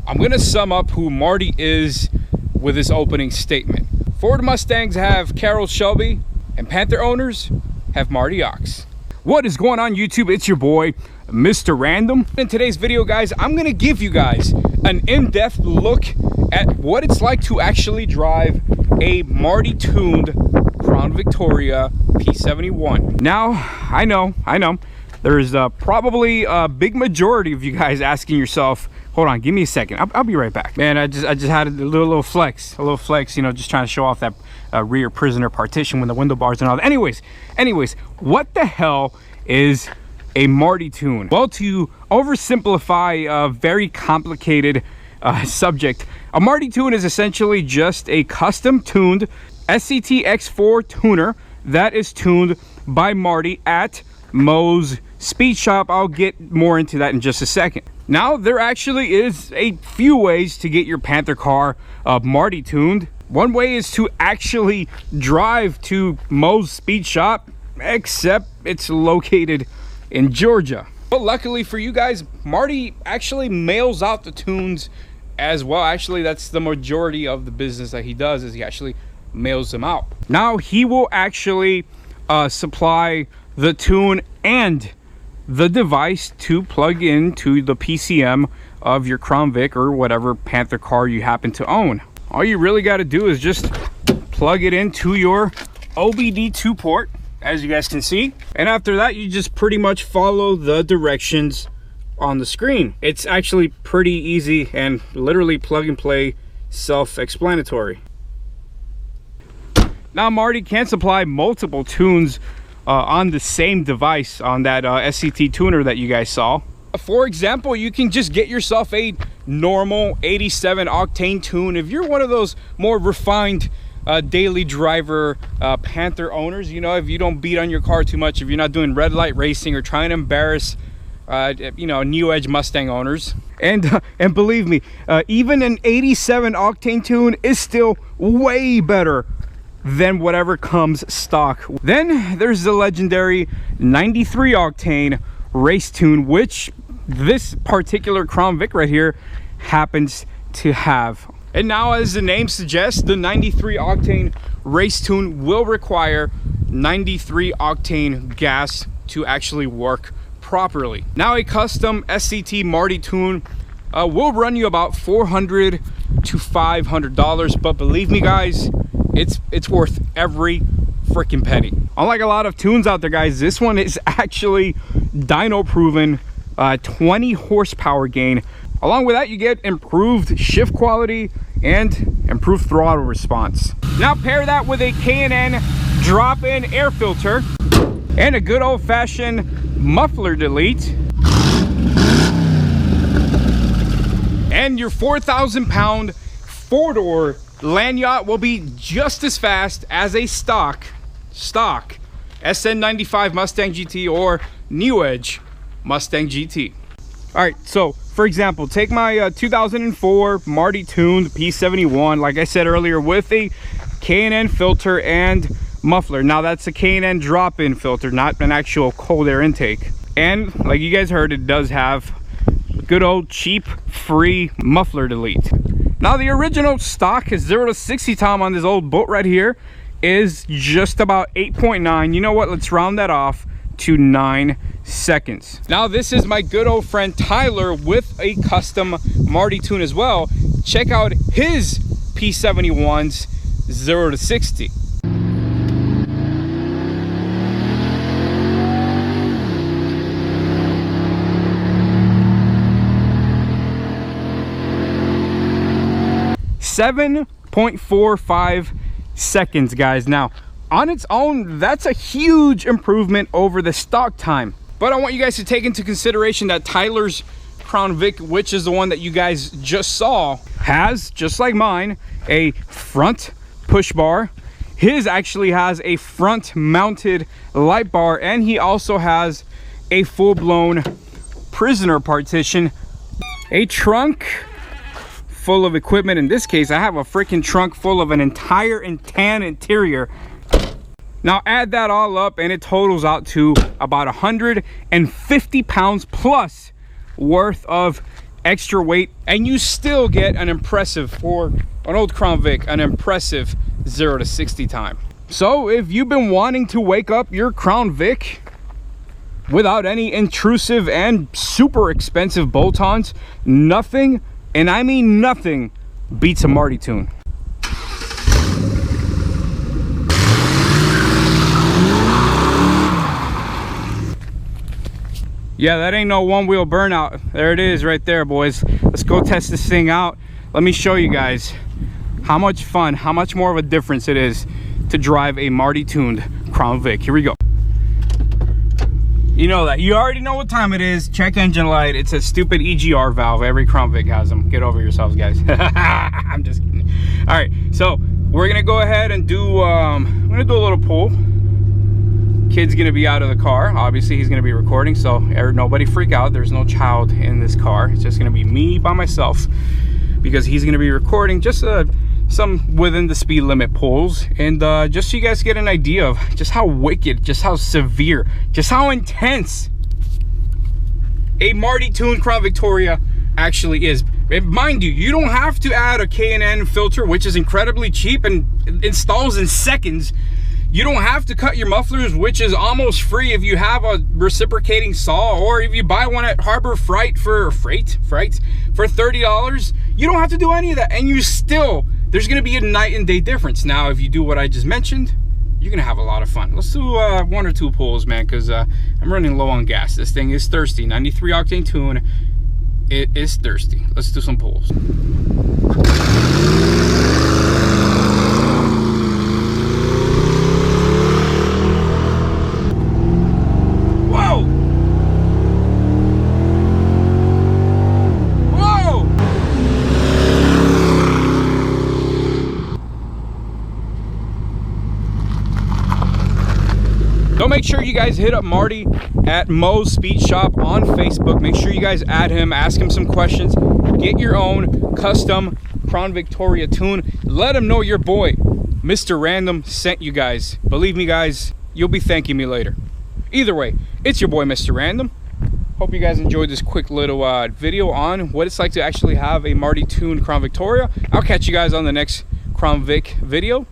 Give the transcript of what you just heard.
I'm gonna sum up who Marty is with this opening statement. Ford Mustangs have Carroll Shelby, and Panther owners have Marty Ox. What is going on, YouTube? It's your boy, Mr. Random. In today's video, guys, I'm gonna give you guys an in-depth look at what it's like to actually drive a Marty tuned Crown Victoria P71. Now, I know, there's probably a big majority of you guys asking yourself, hold on, give me a second, I'll be right back. Man, I just had a little flex, you know, just trying to show off that rear prisoner partition with the window bars and all that. Anyways, what the hell is a Marty Tune? Well, to oversimplify a very complicated subject, a Marty Tune is essentially just a custom tuned SCT X4 tuner that is tuned by Marty at Moe's Speed Shop. I'll get more into that in just a second. Now, there actually is a few ways to get your Panther car Marty tuned. One way is to actually drive to Moe's Speed Shop, except it's located in Georgia. But luckily for you guys, Marty actually mails out the tunes as well. Actually, that's the majority of the business that he does, is he actually mails them out. Now, he will actually supply the tune and the device to plug into the PCM of your Crown Vic or whatever Panther car you happen to own. All you really got to do is just plug it into your OBD2 port, as you guys can see, and after that you just pretty much follow the directions on the screen. It's actually pretty easy and literally plug and play, self-explanatory. Now, Marty can supply multiple tunes on the same device on that SCT tuner that you guys saw. For example, you can just get yourself a normal 87 octane tune. If you're one of those more refined daily driver Panther owners, you know, if you don't beat on your car too much, if you're not doing red light racing or trying to embarrass you know, New Edge Mustang owners, and believe me, even an 87 octane tune is still way better than whatever comes stock. Then there's the legendary 93 octane race tune, which this particular Crown Vic right here happens to have. And now, as the name suggests, the 93 octane race tune will require 93 octane gas to actually work properly. Now, a custom SCT Marty tune will run you about $400 to $500, but believe me, guys, it's worth every freaking penny. Unlike a lot of tunes out there, guys, this one is actually dyno proven, 20 horsepower gain. Along with that, you get improved shift quality and improved throttle response. Now, pair that with a K&N drop-in air filter and a good old-fashioned muffler delete, and your 4,000-pound four-door land yacht will be just as fast as a stock SN95 Mustang GT or New Edge Mustang GT. All right, so for example, take my 2004 Marty tuned P71, like I said earlier, with a K&N filter and muffler. Now, that's a K&N drop-in filter, not an actual cold air intake. And like you guys heard, it does have good old cheap free muffler delete. Now, the original stock 0 to 60 time on this old boat right here is just about 8.9. You know what? Let's round that off to 9 seconds. Now, this is my good old friend Tyler with a custom Marty tune as well. Check out his P71's 0 to 60. .45 seconds, guys. Now, on its own, that's a huge improvement over the stock time. But I want you guys to take into consideration that Tyler's Crown Vic, which is the one that you guys just saw, has, just like mine, a front push bar. His actually has a front mounted light bar, and he also has a full-blown prisoner partition, a trunk full of equipment. In this case, I have a freaking trunk full of an entire tan interior. Now, add that all up and it totals out to about 150 pounds plus worth of extra weight, and you still get an impressive, for an old Crown Vic, an impressive 0 to 60 time. So if you've been wanting to wake up your Crown Vic without any intrusive and super expensive bolt-ons, nothing, and I mean nothing, beats a Marty Tune. Yeah, that ain't no one-wheel burnout. There it is right there, boys. Let's go test this thing out. Let me show you guys how much fun, how much more of a difference it is to drive a Marty tuned Crown Vic. Here we go. You know that. You already know what time it is. Check engine light. It's a stupid EGR valve. Every Crown Vic has them. Get over yourselves, guys. I'm just kidding. All right, so we're gonna go ahead and do I'm gonna do a little pull. Kid's gonna be out of the car. Obviously he's gonna be recording, so nobody freak out. There's no child in this car. It's just gonna be me by myself, because he's gonna be recording just some within the speed limit pulls, and just so you guys get an idea of just how wicked, just how severe, just how intense a Marty Tune Crown Victoria actually is. And mind you, you don't have to add a K&N filter, which is incredibly cheap and installs in seconds. You don't have to cut your mufflers, which is almost free if you have a reciprocating saw, or if you buy one at Harbor Freight for $30. You don't have to do any of that, and you still, there's gonna be a night and day difference. Now, if you do what I just mentioned, you're gonna have a lot of fun. Let's do 1 or 2 pulls, man, because I'm running low on gas. This thing is thirsty. 93 octane tune, it is thirsty. Let's do some pulls. So make sure you guys hit up Marty at Mo's Speed Shop on Facebook. Make sure you guys add him, ask him some questions, get your own custom Crown Victoria tune. Let him know your boy, Mr. Random, sent you guys. Believe me, guys, you'll be thanking me later. Either way, it's your boy, Mr. Random. Hope you guys enjoyed this quick little video on what it's like to actually have a Marty Tune Crown Victoria. I'll catch you guys on the next Crown Vic video.